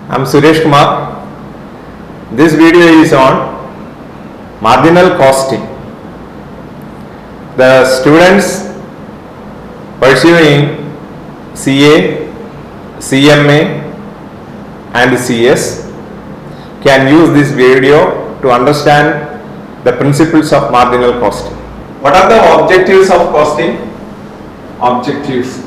I'm Suresh Kumar. This video is on marginal costing. The students pursuing CA, CMA and CS can use this video to understand the principles of marginal costing. What are the objectives of costing? Objectives.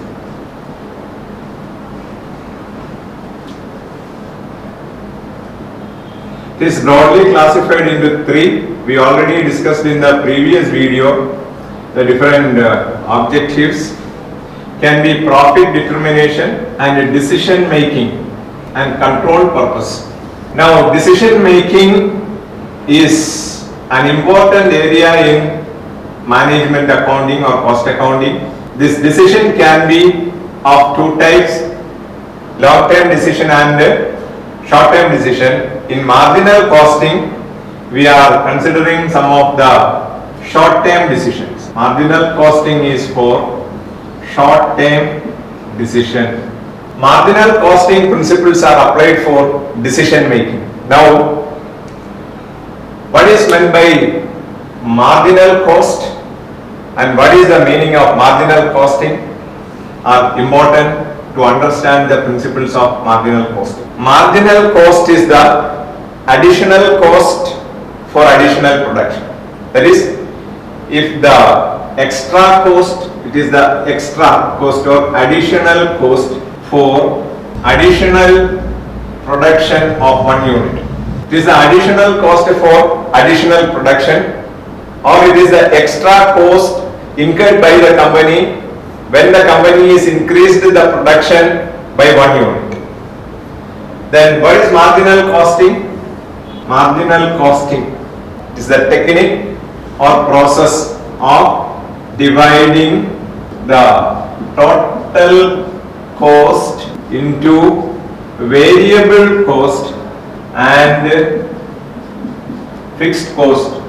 It is broadly classified into three. We already discussed in the previous video the different objectives. Can be profit determination and decision making and control purpose. Now decision making is an important area in management accounting or cost accounting. This decision can be of two types, long-term decision and short-term decision. In marginal costing, we are considering some of the short-term decisions. Marginal costing is for short-term decision. Marginal costing principles are applied for decision making. Now, what is meant by marginal cost and what is the meaning of marginal costing are important to understand the principles of marginal costing. Marginal cost is the additional cost for additional production. That is, if the extra cost, it is the extra cost or additional cost for additional production of one unit. It is the additional cost for additional production, or it is the extra cost incurred by the company when the company is increased the production by one unit. Then what is marginal costing? Marginal costing is the technique or process of dividing the total cost into variable cost and fixed cost.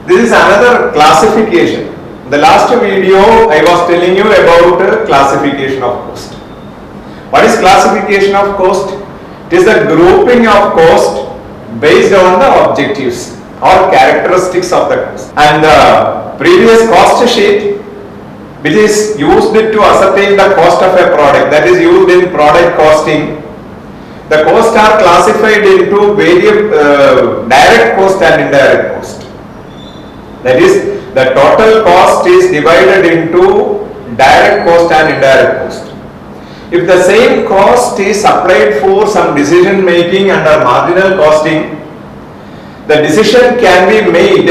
This is another classification. The last video I was telling you about classification of cost. What is classification of cost? It is the grouping of cost based on the objectives or characteristics of the cost. And the previous cost sheet, which is used to ascertain the cost of a product, that is used in product costing, the costs are classified into various direct cost and indirect cost. That is, the total cost is divided into direct cost and indirect cost. If the same cost is applied for some decision making under marginal costing, the decision can be made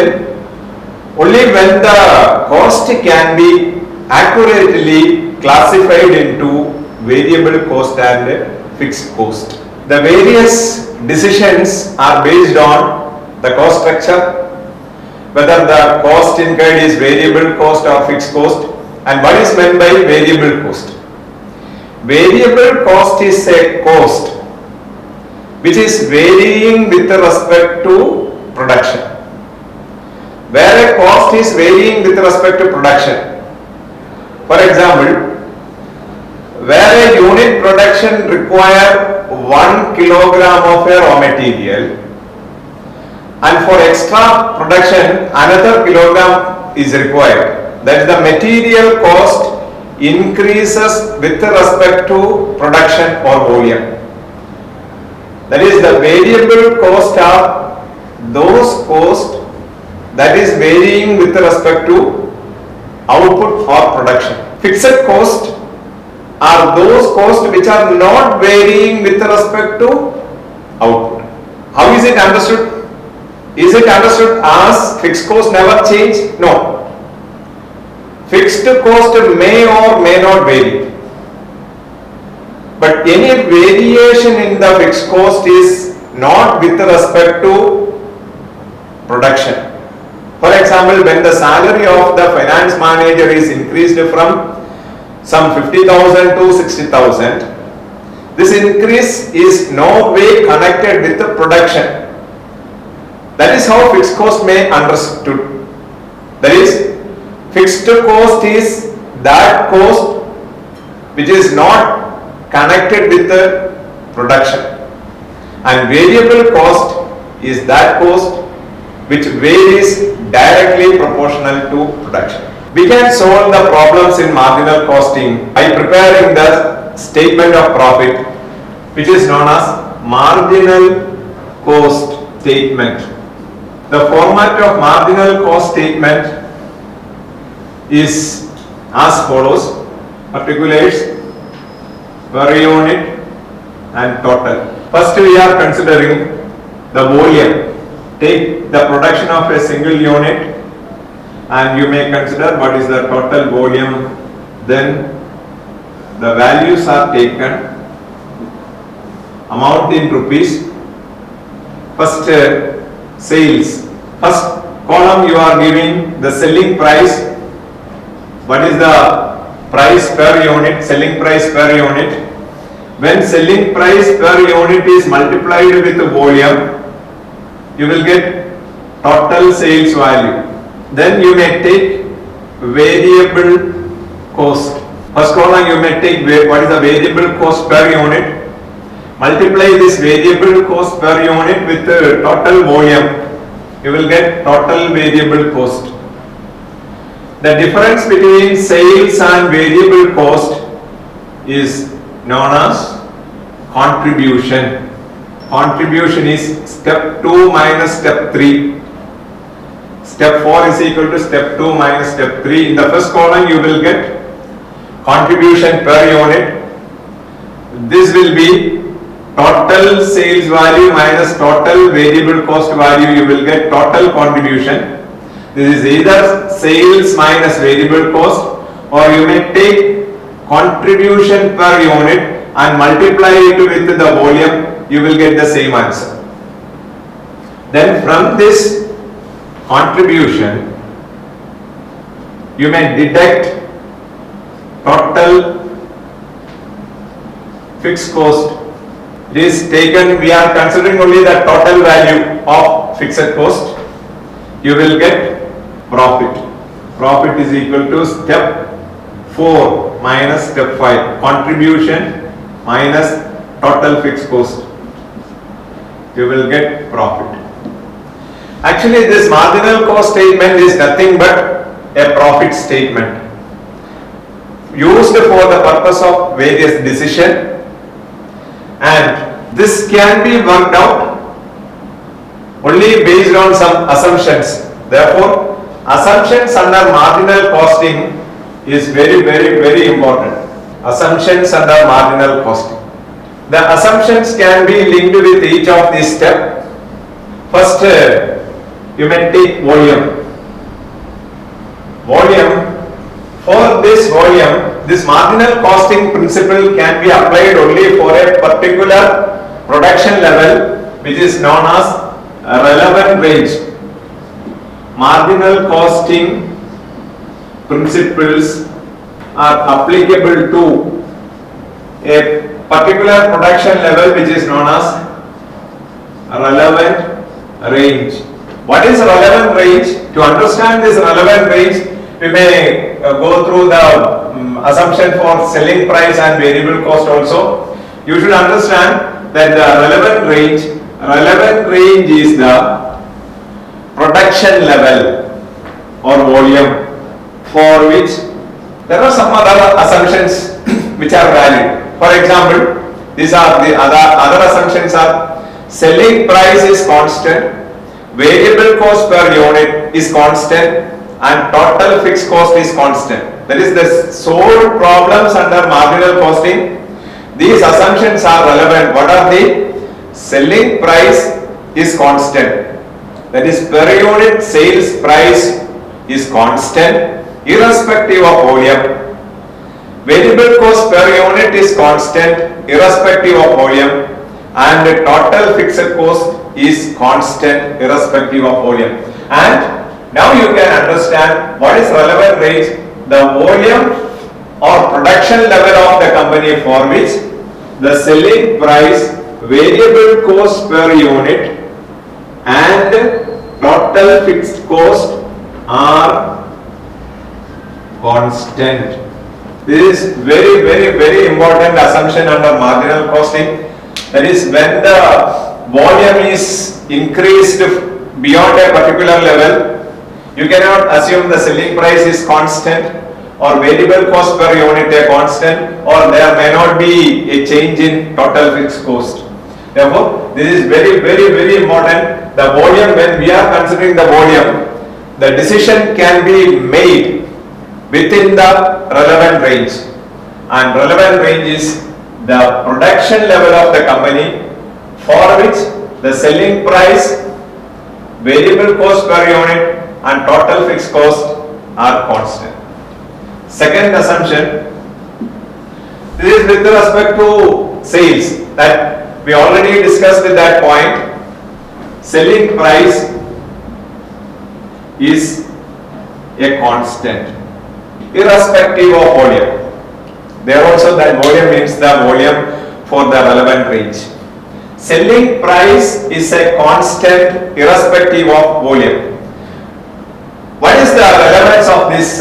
only when the cost can be accurately classified into variable cost and fixed cost. The various decisions are based on the cost structure, whether the cost incurred is variable cost or fixed cost, and what is meant by variable cost. Variable cost is a cost which is varying with respect to production. Where a cost is varying with respect to production, for example, where a unit production require 1 kilogram of a raw material, and for extra production another kilogram is required, that is the material cost increases with respect to production or volume. That is, the variable cost are those costs that is varying with respect to output or production. Fixed cost are those costs which are not varying with respect to output. How is it understood? Is it understood as fixed cost never change? No. Fixed cost may or may not vary. But any variation in the fixed cost is not with respect to production. For example, when the salary of the finance manager is increased from some 50,000 to 60,000, this increase is no way connected with the production. That is how fixed cost may understood. That is, fixed cost is that cost which is not connected with the production. and variable cost is that cost which varies directly proportional to production. We can solve the problems in marginal costing by preparing the statement of profit, which is known as marginal cost statement. The format of marginal cost statement is as follows: particulars, per unit and total. First we are considering the volume. Take the production of a single unit and you may consider what is the total volume. Then the values are taken, amount in rupees. First sales, first column you are giving the selling price. What is the price per unit, selling price per unit? When selling price per unit is multiplied with the volume, you will get total sales value. Then you may take variable cost. First column you may take what is the variable cost per unit. Multiply this variable cost per unit with the total volume. You will get total variable cost. The difference between sales and variable cost is known as contribution. Contribution is step 2 minus step 3. Step 4 is equal to step 2 minus step 3. In the first column you will get contribution per unit. This will be total sales value minus total variable cost value. You will get total contribution. This is either sales minus variable cost, or you may take contribution per unit and multiply it with the volume. You will get the same answer. Then from this contribution you may deduct total fixed cost. It is taken, we are considering only the total value of fixed cost. You will get profit. Profit is equal to step 4 minus step 5. Contribution minus total fixed cost. You will get profit. Actually, this marginal cost statement is nothing but a profit statement used for the purpose of various decision, and this can be worked out only based on some assumptions. Therefore, assumptions under marginal costing is very important. Assumptions under marginal costing. The assumptions can be linked with each of these steps. First, you may take volume. Volume. For this volume, this marginal costing principle can be applied only for a particular production level, which is known as a relevant range. Marginal costing principles are applicable to a particular production level which is known as relevant range. What is relevant range? To understand this relevant range, we may go through the assumption for selling price and variable cost also. You should understand that the relevant range is the production level or volume for which there are some other assumptions which are valid. For example, these are the other assumptions are selling price is constant, variable cost per unit is constant, and total fixed cost is constant. That is the sole problems under marginal costing. These assumptions are relevant. What are they? Selling price is constant. That is per unit sales price is constant irrespective of volume. Variable cost per unit is constant irrespective of volume, and total fixed cost is constant irrespective of volume. And now you can understand what is relevant range: the volume or production level of the company for which the selling price, variable cost per unit and total fixed cost are constant. This is very important assumption under marginal costing. That is, when the volume is increased beyond a particular level, you cannot assume the selling price is constant or variable cost per unit a constant, or there may not be a change in total fixed cost. Therefore, this is very important. The volume, when we are considering the volume, the decision can be made within the relevant range, and relevant range is the production level of the company for which the selling price, variable cost per unit and total fixed cost are constant. Second assumption, this is with respect to sales, that we already discussed at that point. Selling price is a constant irrespective of volume. There also that volume means the volume for the relevant range. Selling price is a constant irrespective of volume. What is the relevance of this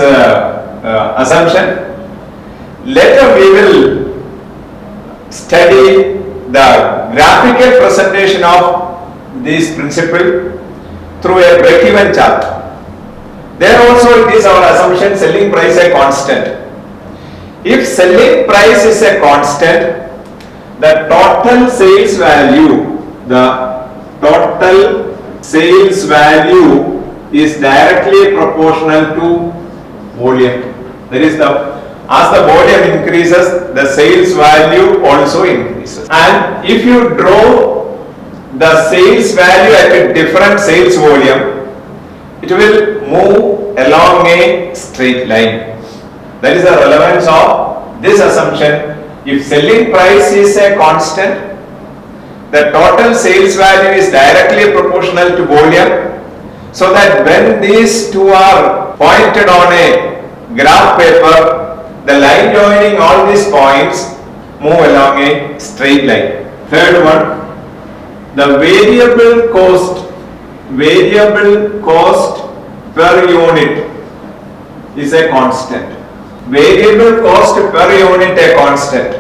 assumption? Later we will study the graphical presentation of this principle through a break-even chart. There also it is our assumption selling price a constant. If selling price is a constant, the total sales value is directly proportional to volume. That is, as the volume increases, the sales value also increases. And if you draw the sales value at a different sales volume, it will move along a straight line. That is the relevance of this assumption. If selling price is a constant, the total sales value is directly proportional to volume, so that when these two are pointed on a graph paper, the line joining all these points move along a straight line. Third one, the variable cost per unit is a constant. Variable cost per unit a constant.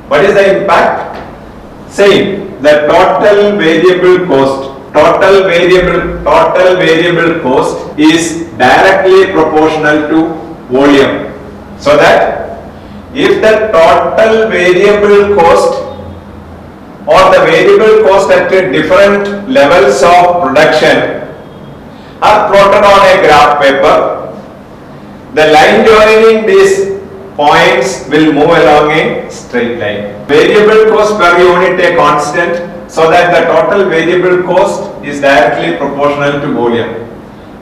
What is the impact? Same, the total variable cost is directly proportional to volume. So that if the total variable cost or the variable cost at different levels of production are plotted on a graph paper, the line joining these points will move along a straight line. Variable cost per unit a constant, so that the total variable cost is directly proportional to volume.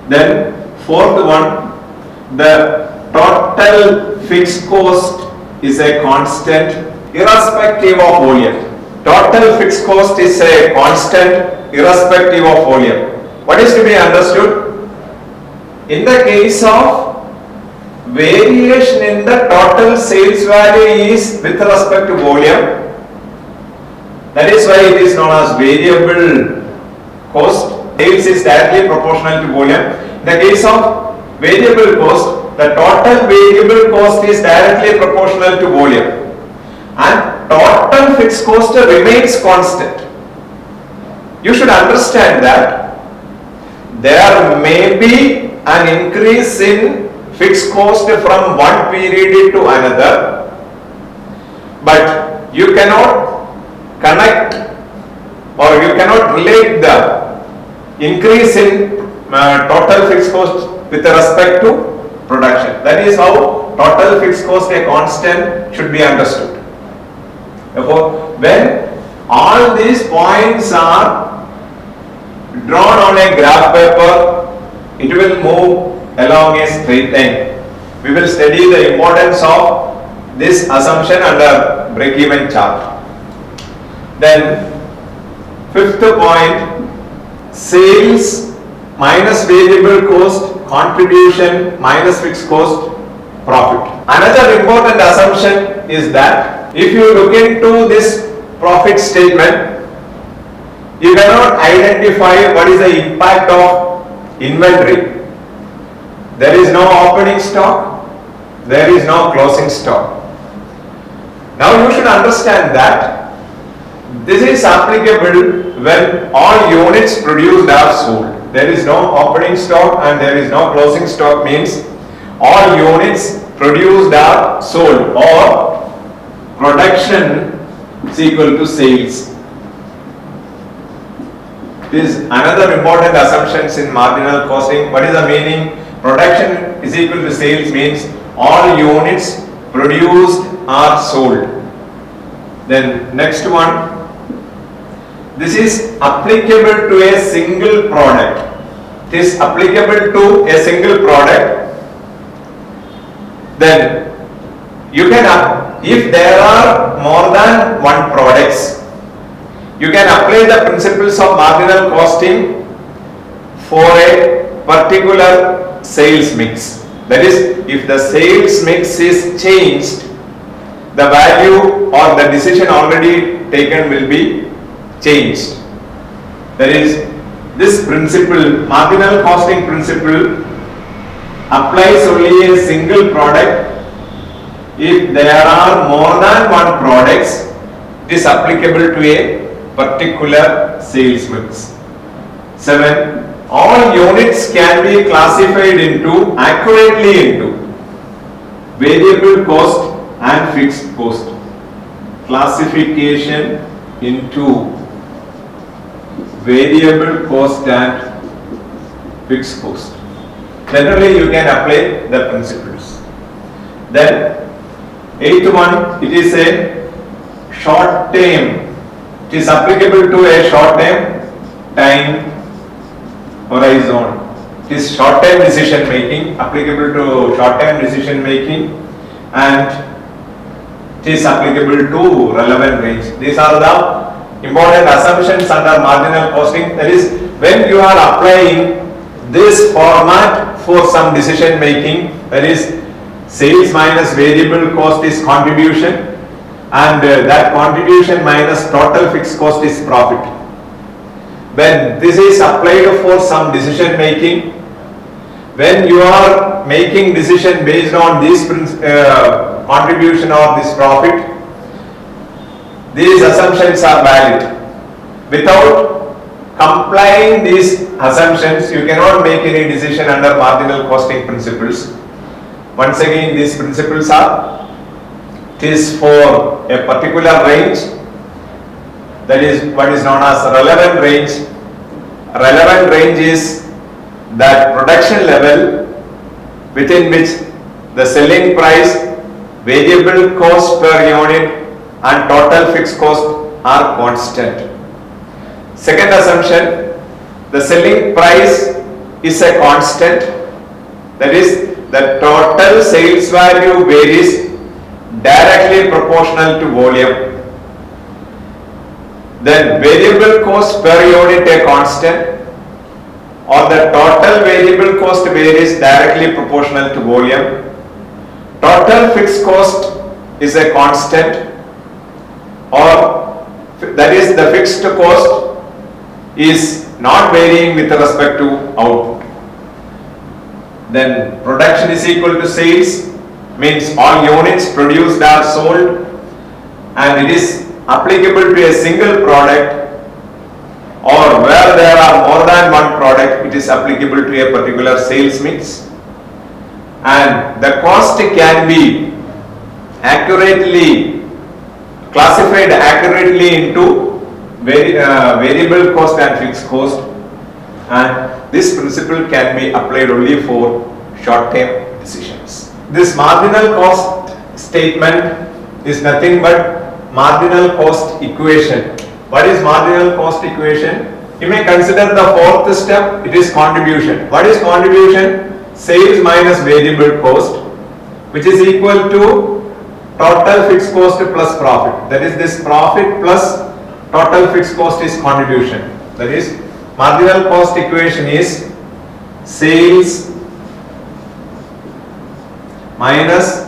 Then fourth one, the total fixed cost is a constant irrespective of volume. Total fixed cost is a constant irrespective of volume. What is to be understood? In the case of variation in the total sales value is with respect to volume, that is why it is known as variable cost. Sales is directly proportional to volume. In the case of variable cost, the total variable cost is directly proportional to volume, and total fixed cost remains constant. You should understand that there may be an increase in fixed cost from one period to another, but you cannot connect or you cannot relate the increase in total fixed cost with respect to production. That is how total fixed cost a constant should be understood. Therefore, when all these points are drawn on a graph paper, it will move along a straight line. We will study the importance of this assumption under break-even chart. Then fifth point, sales minus variable cost, contribution minus fixed cost, profit. Another important assumption is that if you look into this profit statement, you cannot identify what is the impact of inventory. There is no opening stock, there is no closing stock. Now you should understand that This is applicable when all units produced are sold. There is no opening stock and there is no closing stock, means all units produced are sold, or production is equal to sales. This is another important assumptions in marginal costing. What is the meaning? Production is equal to sales means all units produced are sold. Then next one, this is applicable to a single product. It is applicable to a single product. Then you can, if there are more than one products, you can apply the principles of marginal costing for a particular sales mix. That is, if the sales mix is changed, the value or the decision already taken will be changed. That is, this principle, marginal costing principle, applies only a single product. If there are more than one products, it is applicable to a particular sales mix. 7. All units can be classified accurately into variable cost and fixed cost. Classification into variable cost and fixed cost. Generally, you can apply the principles. Then, 8th one, it is a short term. It is applicable to a short term time horizon. It is short term decision making, applicable to short term decision making, and it is applicable to relevant range. These are the important assumptions under marginal costing. That is, when you are applying this format for some decision making, that is, sales minus variable cost is contribution, and that contribution minus total fixed cost is profit. When this is applied for some decision making, when you are making decision based on this contribution or this profit, these assumptions are valid. Without complying these assumptions, you cannot make any decision under marginal costing principles. Once again, these principles are, it is for a particular range, that is what is known as relevant range. Relevant range is that production level within which the selling price, variable cost per unit and total fixed cost are constant. Second assumption, the selling price is a constant, that is, the total sales value varies directly proportional to volume. Then variable cost per unit a constant, or the total variable cost varies directly proportional to volume. Total fixed cost is a constant, or that is, the fixed cost is not varying with respect to output. Then production is equal to sales, means all units produced are sold, and it is applicable to a single product, or where there are more than one product, it is applicable to a particular sales mix. And the cost can be accurately classified into variable cost and fixed cost, and this principle can be applied only for short-term decisions. This marginal cost statement is nothing but marginal cost equation. What is marginal cost equation? You may consider the fourth step, it is contribution. What is contribution? Sales minus variable cost, which is equal to total fixed cost plus profit. That is, this profit plus total fixed cost is contribution. That is, marginal cost equation is sales minus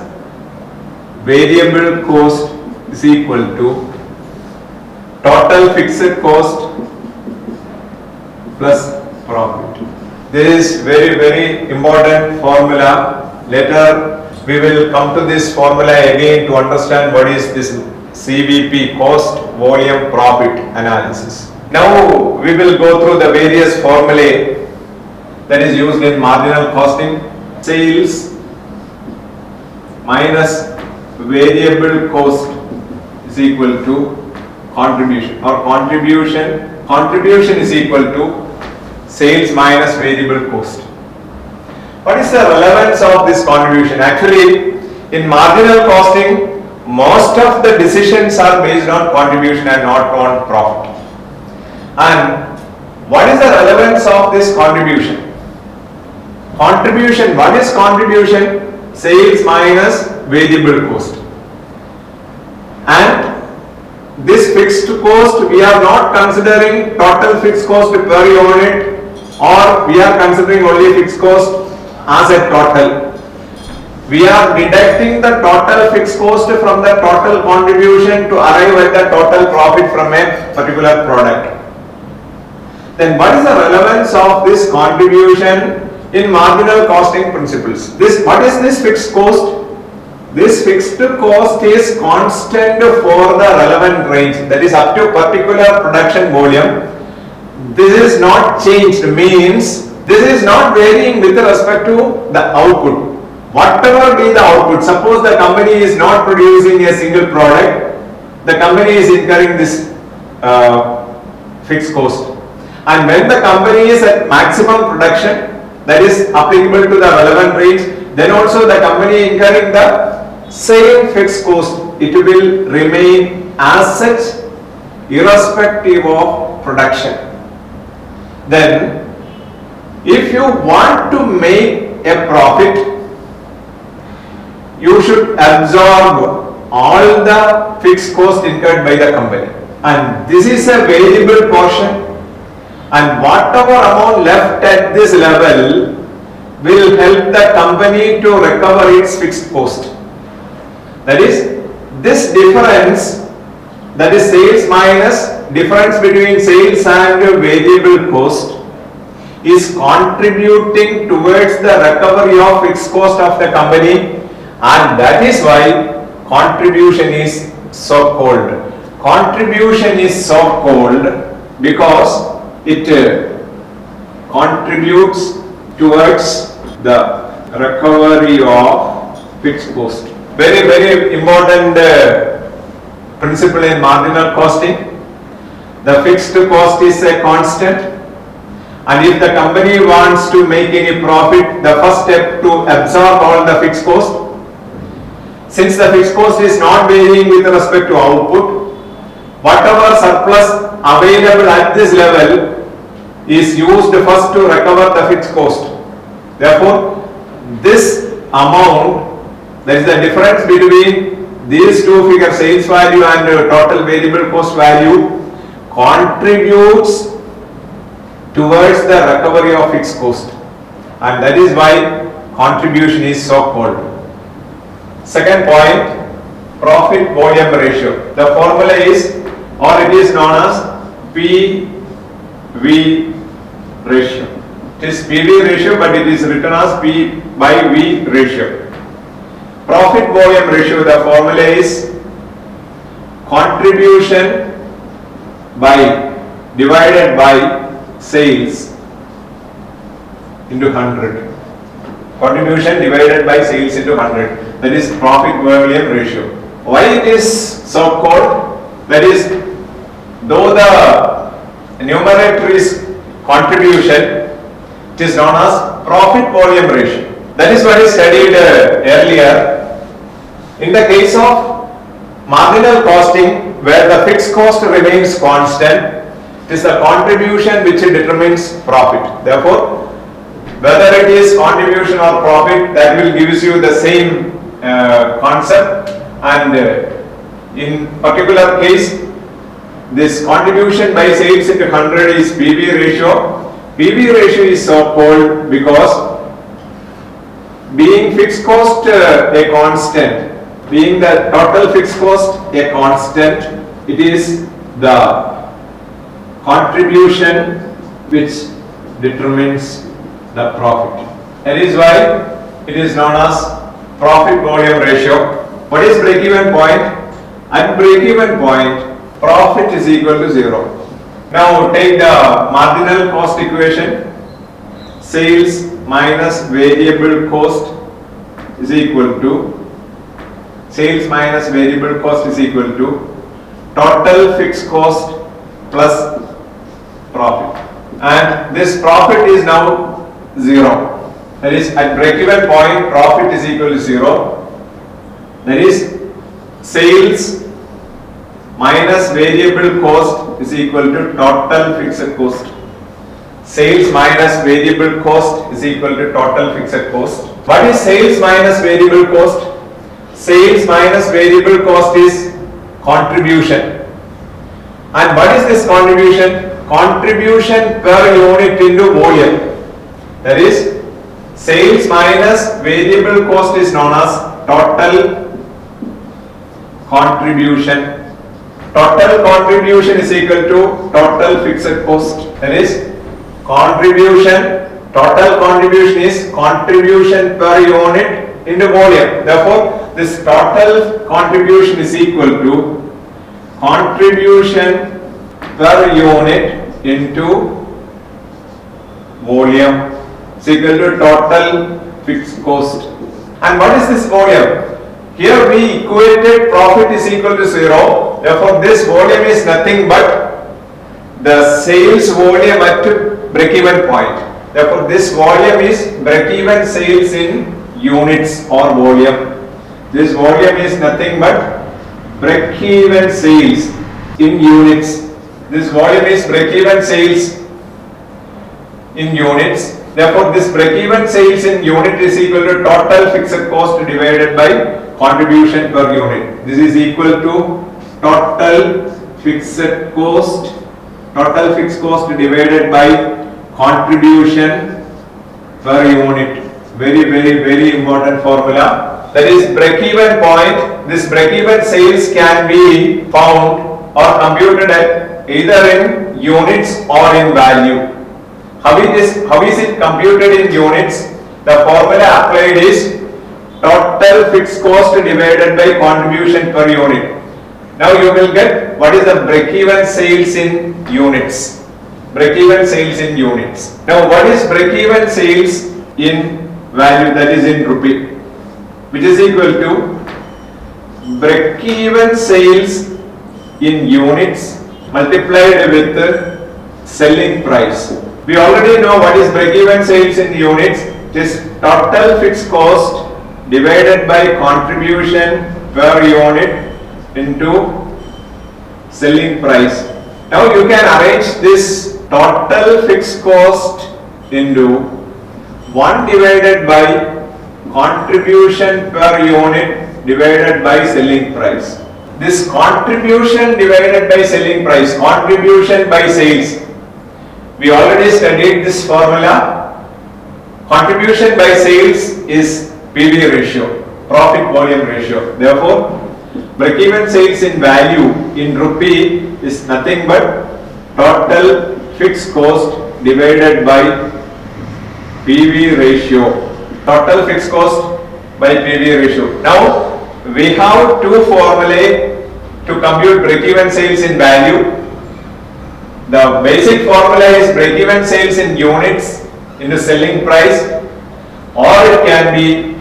variable cost is equal to total fixed cost plus profit. This is very important formula. Later we will come to this formula again to understand what is this CVP, cost volume profit analysis. Now we will go through the various formulae that is used in marginal costing. Sales minus variable cost is equal to contribution, or contribution is equal to sales minus variable cost. What is the relevance of this contribution? Actually, in marginal costing, most of the decisions are based on contribution and not on profit. And what is the relevance of this contribution? Contribution, what is contribution? Sales minus variable cost. And this fixed cost, we are not considering total fixed cost per unit, or we are considering only fixed cost as a total. We are deducting the total fixed cost from the total contribution to arrive at the total profit from a particular product. Then what is the relevance of this contribution in marginal costing principles? What is this fixed cost? This fixed cost is constant for the relevant range, that is up to particular production volume. This is not changed, means this is not varying with respect to the output. Whatever be the output, suppose the company is not producing a single product, the company is incurring this fixed cost. And when the company is at maximum production, that is applicable to the relevant range, then also the company incurring the same fixed cost, it will remain as such irrespective of production. Then if you want to make a profit, you should absorb all the fixed cost incurred by the company, and this is a variable portion, and whatever amount left at this level will help the company to recover its fixed cost. That is, this difference, that is sales minus difference between sales and variable cost, is contributing towards the recovery of fixed cost of the company, and that is why contribution is so called. Contribution is so called because it contributes towards the recovery of fixed cost. Very, very important principle in marginal costing. The fixed cost is a constant, and if the company wants to make any profit, the first step to absorb all the fixed cost. Since the fixed cost is not varying with respect to output, whatever surplus available at this level is used first to recover the fixed cost. Therefore, this amount, that is the difference between these two figures, sales value and total variable cost value, contributes towards the recovery of fixed cost, and that is why contribution is so called. Second point, profit volume ratio. The formula is, or it is known as PV ratio. It is PV ratio, but it is written as P by V ratio. Profit volume ratio, the formula is contribution divided by sales into 100. Contribution divided by sales into 100. That is profit volume ratio. Why it is so called? That is, though the numerator is contribution, it is known as profit volume ratio. That is what is studied earlier. In the case of marginal costing, where the fixed cost remains constant, it is the contribution which determines profit. Therefore, whether it is contribution or profit, that will gives you the same concept, and in particular case, this contribution by sales into 100 is PV ratio. PV ratio is so called because being fixed cost a constant, being the total fixed cost a constant, it is the contribution which determines the profit. That is why it is known as profit volume ratio. What is break-even point? At break-even point, profit is equal to 0. Now take the marginal cost equation. Sales minus variable cost is equal to total fixed cost plus profit. And this profit is now 0. That is, at break-even point, profit is equal to 0. That is, sales minus variable cost is equal to total fixed cost. Sales minus variable cost is equal to total fixed cost. What is sales minus variable cost? Sales minus variable cost is contribution. And what is this contribution? Contribution per unit into volume. That is, sales minus variable cost is known as total contribution. Total contribution is equal to total fixed cost. That is, contribution, total contribution is contribution per unit into volume. Therefore, this total contribution is equal to contribution per unit into volume is equal to total fixed cost. And what is this volume? Here we equated profit is equal to 0. Therefore, this volume is nothing but the sales volume at break-even point. Therefore, this volume is break-even sales in units or volume. This volume is nothing but break-even sales in units. This volume is break-even sales in units. Therefore, this break-even sales in unit is equal to total fixed cost divided by contribution per unit. This is equal to total fixed cost divided by contribution per unit. Very important formula. That is break-even point. This break-even sales can be found or computed at either in units or in value. How is it computed in units? The formula applied is total fixed cost divided by contribution per unit. Now you will get what is the break-even sales in units. Break-even sales in units. Now what is break-even sales in value, that is in rupee, which is equal to break-even sales in units multiplied with the selling price. We already know what is break-even sales in units. It is total fixed cost divided by contribution per unit into selling price. Now you can arrange this total fixed cost into 1 divided by contribution per unit divided by selling price. This contribution divided by selling price, contribution by sales, we already studied this formula. Contribution by sales is PV ratio, profit volume ratio. Therefore, break-even sales in value in rupee is nothing but total fixed cost divided by PV ratio. Total fixed cost by PV ratio. Now, we have two formulae to compute break-even sales in value. The basic formula is break-even sales in units into selling price, or it can be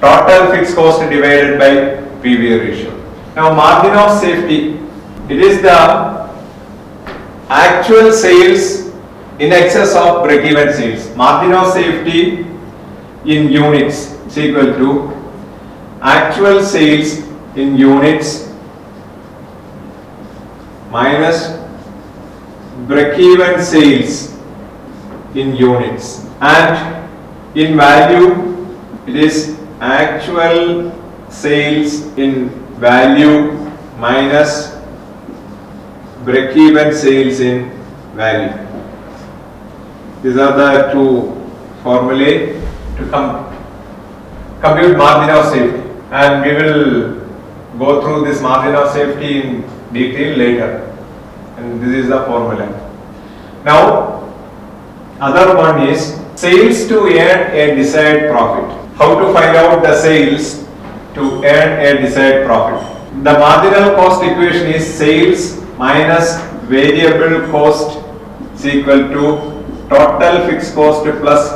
total fixed cost divided by PV ratio. Now margin of safety, it is the actual sales in excess of break-even sales. Margin of safety in units is equal to actual sales in units minus break-even sales in units, and in value it is actual sales in value minus break-even sales in value. These are the two formulae to compute margin of safety, and we will go through this margin of safety in detail later. And this is the formula. Now, other one is sales to earn a desired profit. How to find out the sales to earn a desired profit? The marginal cost equation is sales minus variable cost is equal to total fixed cost plus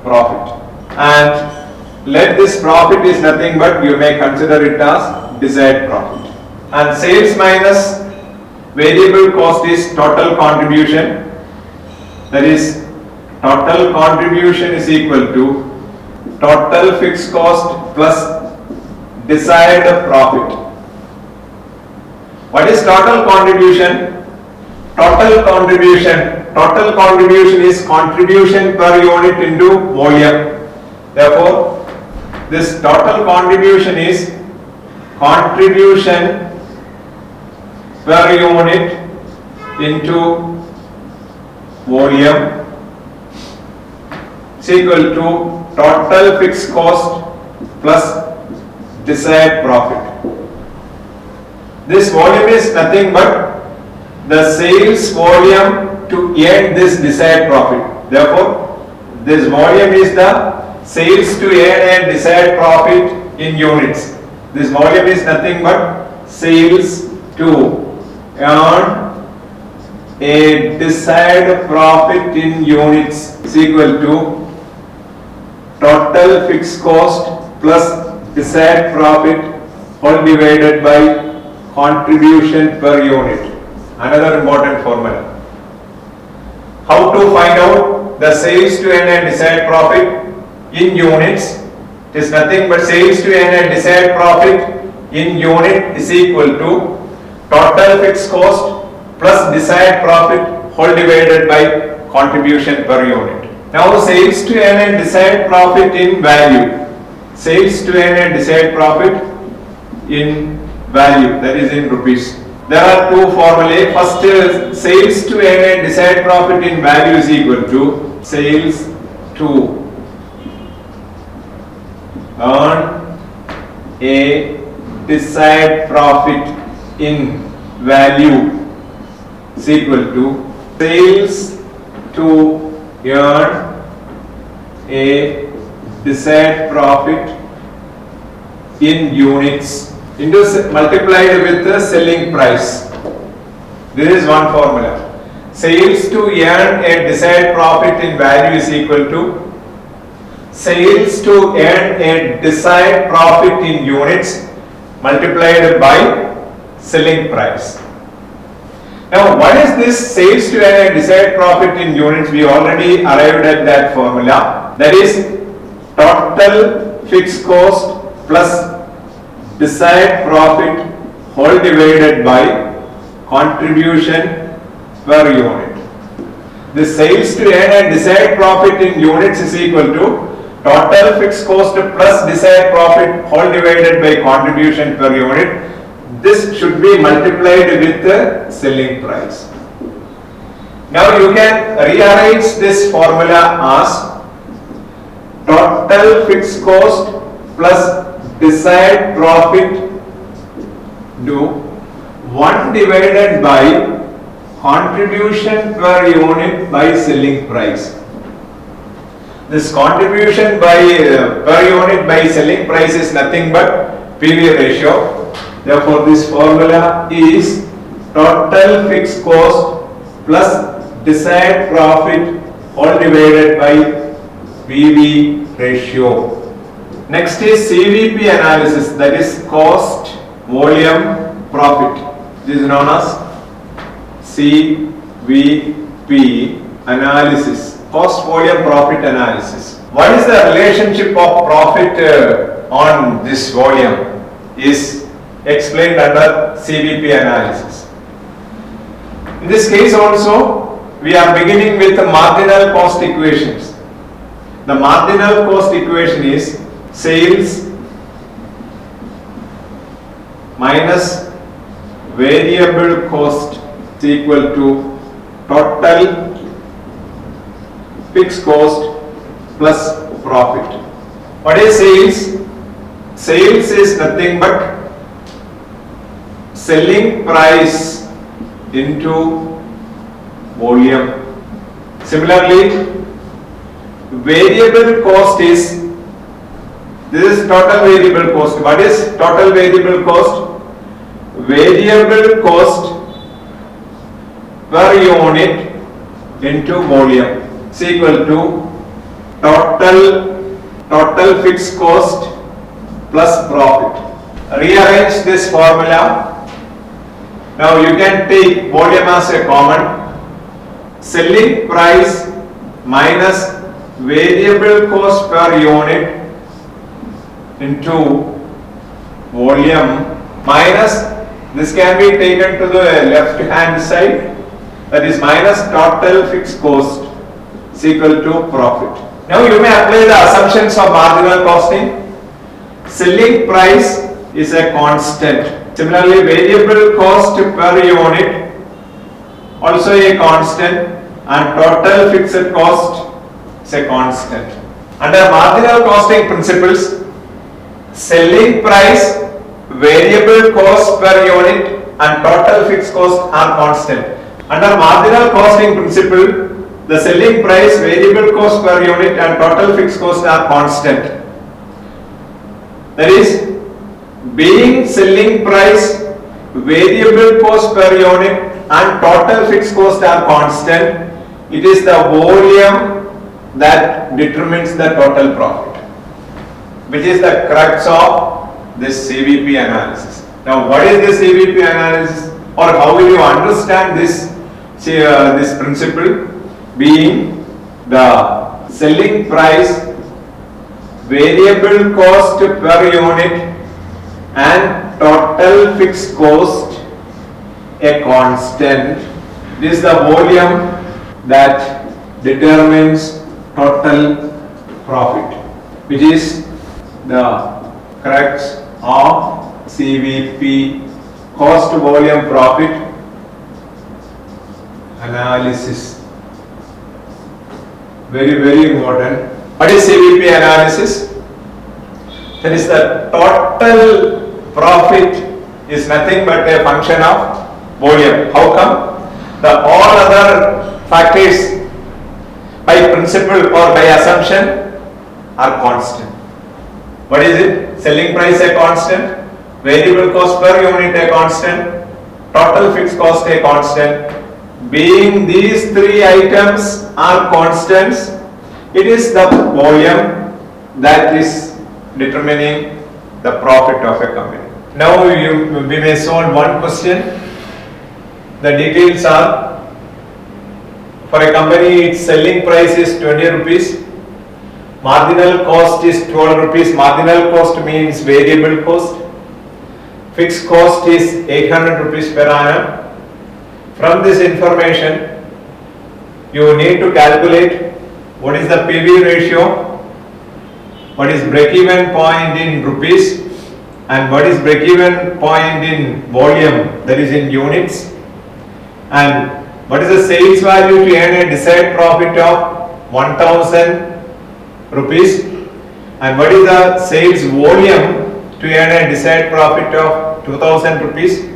profit. And let this profit is nothing but you may consider it as desired profit. And sales minus variable cost is total contribution. That is, total contribution is equal to total fixed cost plus desired profit. What is total contribution? Total contribution is contribution per unit into volume. Therefore, this total contribution is contribution per unit into volume is equal to total fixed cost plus desired profit. This volume is nothing but the sales volume to earn this desired profit. Therefore, this volume is the sales to earn a desired profit in units. This volume is nothing but sales to earn a desired profit in units is equal to total fixed cost plus desired profit all divided by contribution per unit. Another important formula. How to find out the sales to earn a desired profit in units? It is nothing but sales to earn a desired profit in unit is equal to total fixed cost plus desired profit whole divided by contribution per unit. Now sales to earn a desired profit in value. Sales to earn a desired profit in value, that is in rupees. There are two formulae. First is sales to earn a desired profit in value is equal to sales to earn a desired profit in value is equal to sales to earn a desired profit in units into multiplied with the selling price. This is one formula. Sales to earn a desired profit in value is equal to sales to earn a desired profit in units multiplied by selling price. Now, what is this sales to earn a desired profit in units? We already arrived at that formula. That is total fixed cost plus desired profit whole divided by contribution per unit. The sales to earn a desired profit in units is equal to total fixed cost plus desired profit whole divided by contribution per unit. This should be multiplied with the selling price. Now you can rearrange this formula as total fixed cost plus desired profit to 1 divided by contribution per unit by selling price. This contribution by per unit by selling price is nothing but PV ratio. Therefore, this formula is total fixed cost plus desired profit all divided by PV ratio. Next is CVP analysis, that is cost, volume, profit. This is known as CVP analysis, cost, volume, profit analysis. What is the relationship of profit on this volume is explained under CVP analysis. In this case also, we are beginning with the marginal cost equations. The marginal cost equation is sales minus variable cost is equal to total fixed cost plus profit. What is sales? Sales is nothing but selling price into volume. Similarly, variable cost is, this is total variable cost. What is total variable cost? variable cost per unit into volume is equal to total fixed cost plus profit. Rearrange this formula. Now you can take volume as a common. Selling price minus variable cost per unit into volume minus, this can be taken to the left hand side, that is minus total fixed cost is equal to profit. Now you may apply the assumptions of marginal costing. Selling price is a constant. Similarly, variable cost per unit also a constant, and total fixed cost is a constant. Under marginal costing principles, selling price, variable cost per unit and total fixed cost are constant. Under marginal costing principle, the selling price, variable cost per unit and total fixed cost are constant. That is, being selling price, variable cost per unit and total fixed cost are constant, it is the volume that determines the total profit, which is the crux of this CVP analysis. Now, what is the CVP analysis, or how will you understand this principle? Being the selling price, variable cost per unit and total fixed cost a constant. This is the volume that determines total profit, which is the crux of CVP, cost volume profit analysis. Very important. What is CVP analysis? That is, the total profit is nothing but a function of volume. How come? The all other factors by principle or by assumption are constant. What is it? Selling price a constant, variable cost per unit a constant, total fixed cost a constant. Being these three items are constants, it is the volume that is determining the profit of a company. Now we may solve one question. The details are, for a company its selling price is 20 rupees, marginal cost is 12 rupees, marginal cost means variable cost, fixed cost is 800 rupees per annum. From this information, you need to calculate what is the PV ratio, what is break-even point in rupees, and what is break-even point in volume, that is in units, and what is the sales value to earn a desired profit of 1000 rupees, and what is the sales volume to earn a desired profit of 2000 rupees.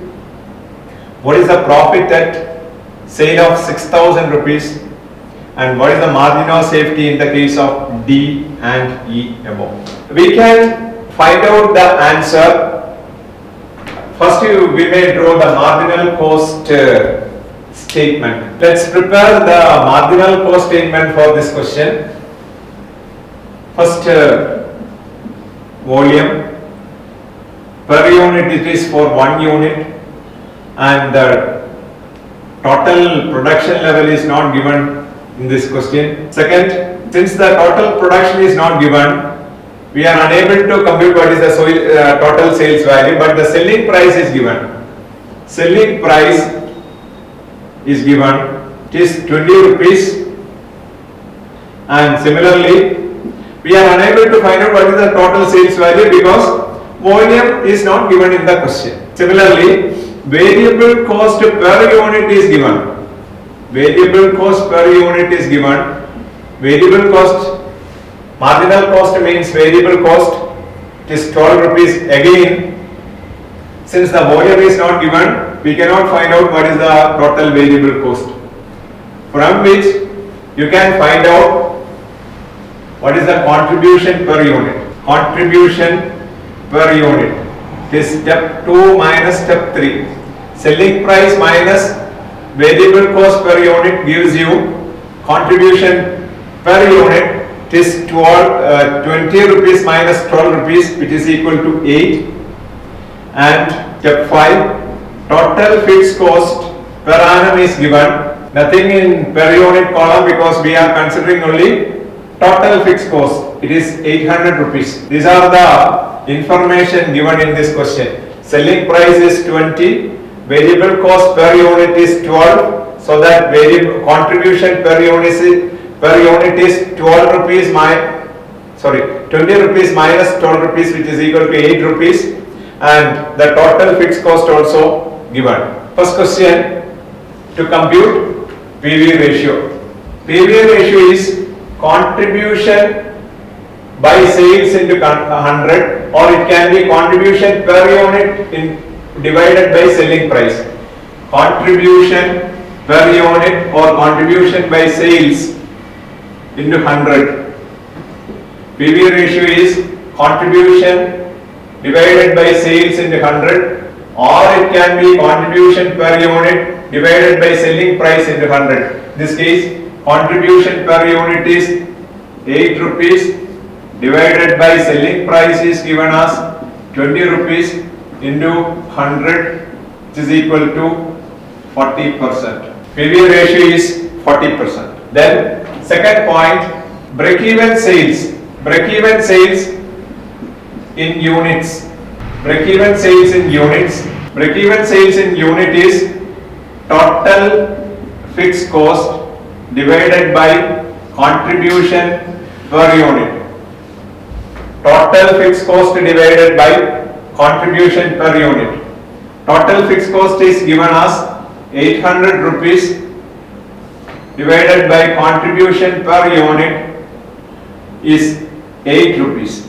What is the profit at sale of 6000 rupees, and what is the margin of safety in the case of D and E above. We can find out the answer. First we may draw the marginal cost statement. Let's prepare the marginal cost statement for this question. First, volume per unit, it is for 1 unit, and the total production level is not given in this question. Second, since the total production is not given, we are unable to compute what is the total sales value, but the selling price is given. Selling price is given, it is 20 rupees, and similarly we are unable to find out what is the total sales value because volume is not given in the question. Similarly, variable cost per unit is given. Variable cost per unit is given. Variable cost, marginal cost means variable cost, it is 12 rupees. Again, since the volume is not given, we cannot find out what is the total variable cost, from which you can find out what is the contribution per unit. Contribution per unit It is step 2 minus step 3. Selling price minus variable cost per unit gives you contribution per unit. It is 20 rupees minus 12 rupees, which is equal to 8. And step 5, total fixed cost per annum is given. Nothing in per unit column because we are considering only total fixed cost. It is 800 rupees. These are the information given in this question. Selling price is 20, variable cost per unit is 12, so that variable contribution per unit is 12 rupees 20 rupees minus 12 rupees, which is equal to 8 rupees, and the total fixed cost also given. First question, to compute PV ratio. PV ratio is contribution by sales into 100, or it can be contribution per unit divided by selling price. Contribution per unit or contribution by sales into 100. PV ratio is contribution divided by sales into 100, or it can be contribution per unit divided by selling price into 100. In this case, contribution per unit is 8 rupees divided by selling price is given as 20 rupees into 100, which is equal to 40%. PV ratio is 40%. Then second point, break-even sales. Break-even sales in units. Break-even sales in units. Break-even sales in unit is total fixed cost divided by contribution per unit. Total fixed cost divided by contribution per unit. Total fixed cost is given as 800 rupees divided by contribution per unit is 8 rupees.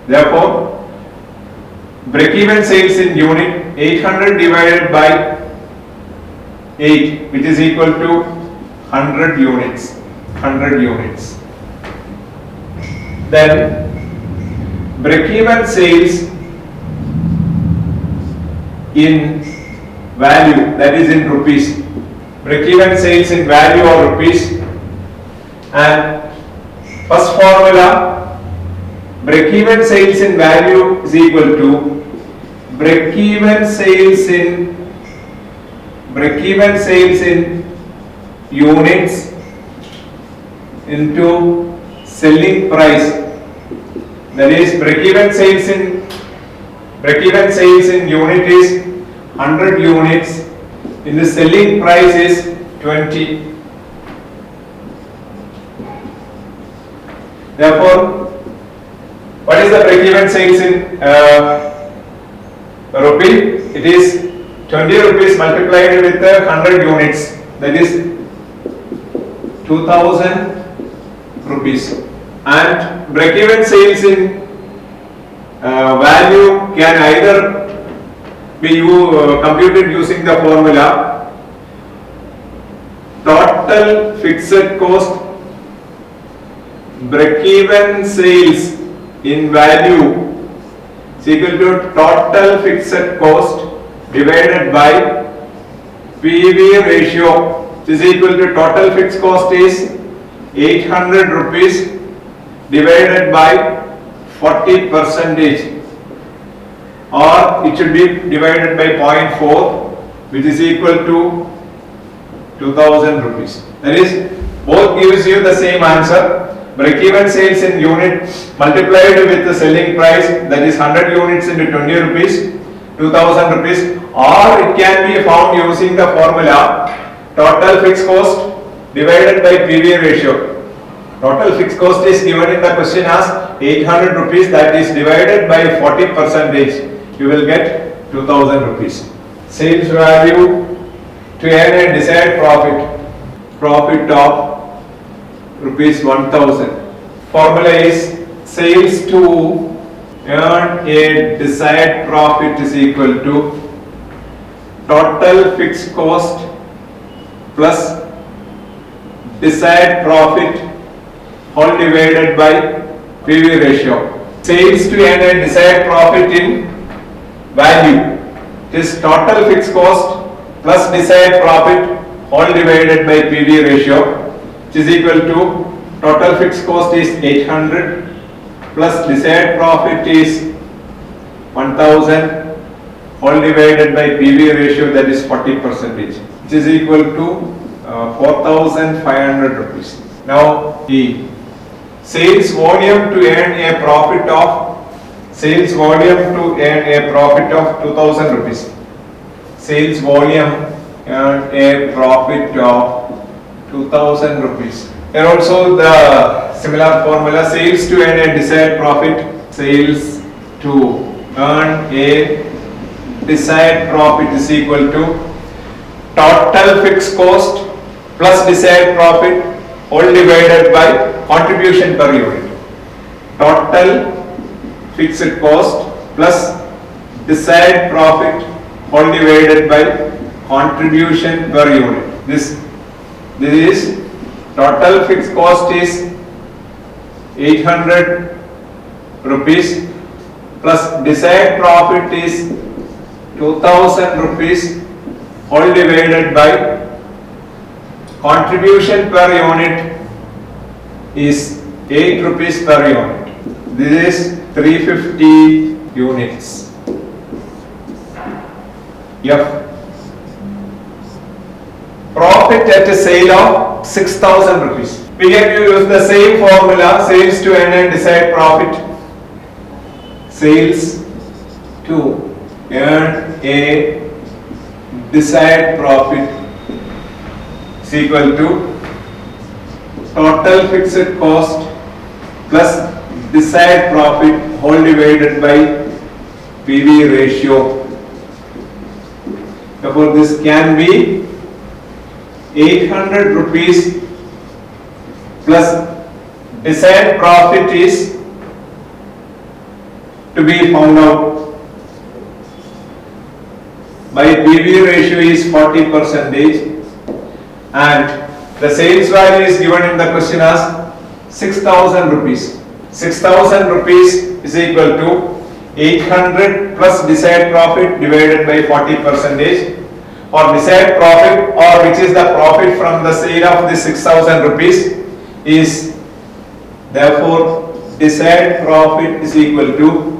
Therefore, break-even sales in unit 800 divided by 8, which is equal to 100 units. 100 units. Then break-even sales in value, that is in rupees. Break-even sales in value or rupees. And first formula, break-even sales in value is equal to break-even sales in units into selling price. That is, break-even sales in unit is 100 units, in the selling price is 20. Therefore, what is the break-even sales in rupee? It is 20 rupees multiplied with 100 units, that is 2000 rupees. And break-even sales in value can either be computed using the formula total fixed cost break-even sales in value is equal to total fixed cost divided by PV ratio, which is equal to total fixed cost is 800 rupees divided by 40%, or it should be divided by 0.4, which is equal to 2000 rupees. That is, both gives you the same answer. Break-even sales in unit multiplied with the selling price, that is 100 units into 20 rupees, 2000 rupees, or it can be found using the formula total fixed cost divided by PV ratio. Total fixed cost is given in the question as 800 rupees, that is divided by 40%, you will get 2000 rupees. Sales value to earn a desired profit of rupees 1000. Formula is sales to earn a desired profit is equal to total fixed cost plus desired profit whole divided by PV ratio. Sales to earn a desired profit in value. It is total fixed cost plus desired profit all divided by PV ratio, which is equal to total fixed cost is 800 plus desired profit is 1000 all divided by PV ratio, that is 40%, which is equal to 4,500 rupees. Now the sales volume to earn a profit of 2,000 rupees. Sales volume earn a profit of 2,000 rupees. Here also the similar formula, sales to earn a desired profit, sales to earn a desired profit is equal to total fixed cost plus desired profit all divided by contribution per unit. Total fixed cost plus desired profit all divided by contribution per unit. This is total fixed cost is 800 rupees plus desired profit is 2,000 rupees all divided by contribution per unit is 8 rupees per unit. This is 350 units. F. Profit at a sale of 6,000 rupees. We can use the same formula, sales to earn a desired profit. Sales to earn a desired profit is equal to total fixed cost plus desired profit whole divided by PV ratio. Therefore, this can be 800 rupees plus desired profit is to be found out by PV ratio is 40% and the sales value is given in the question as 6,000 rupees. 6,000 rupees is equal to 800 plus desired profit divided by 40%, or desired profit, or which is the profit from the sale of the 6,000 rupees, is therefore desired profit is equal to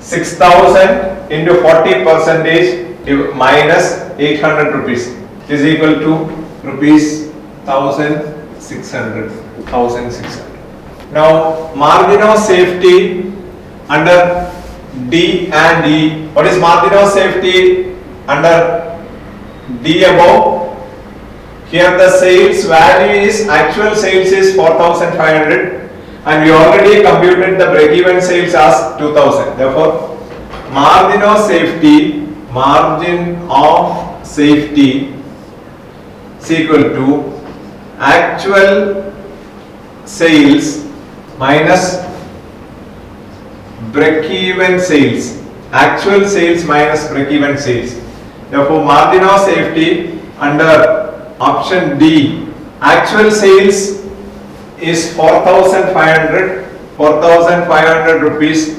6,000 into 40% minus 800 rupees is equal to rupees 1,600. Now margin of safety under D and E. What is margin of safety under D above? Here the sales value is, actual sales is 4,500 and we already computed the break-even sales as 2,000. Therefore margin of safety is equal to actual sales minus break-even sales. Actual sales minus break-even sales. Therefore, margin of safety under option D, actual sales is 4,500 rupees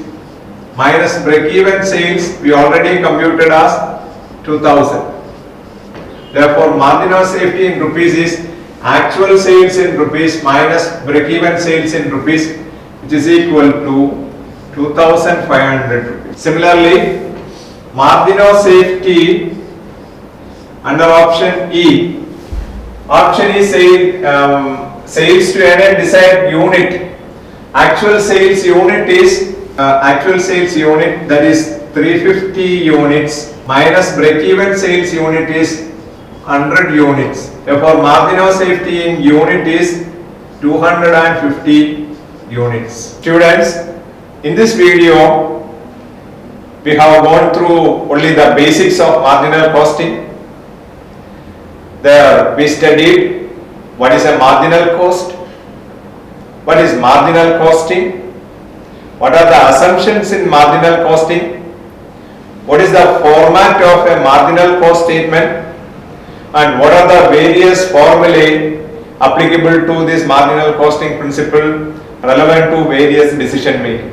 minus break-even sales we already computed as 2,000. Therefore, margin of safety in rupees is actual sales in rupees minus break-even sales in rupees, which is equal to 2,500 rupees. Similarly, margin of safety under option E. Option E says sales to earn a desired unit. Actual sales unit that is 350 units minus break-even sales unit is 100 units. Therefore, margin of safety in unit is 250 units. Students, in this video we have gone through only the basics of marginal costing. There we studied what is a marginal cost, what is marginal costing, what are the assumptions in marginal costing, what is the format of a marginal cost statement, and what are the various formulae applicable to this marginal costing principle relevant to various decision making.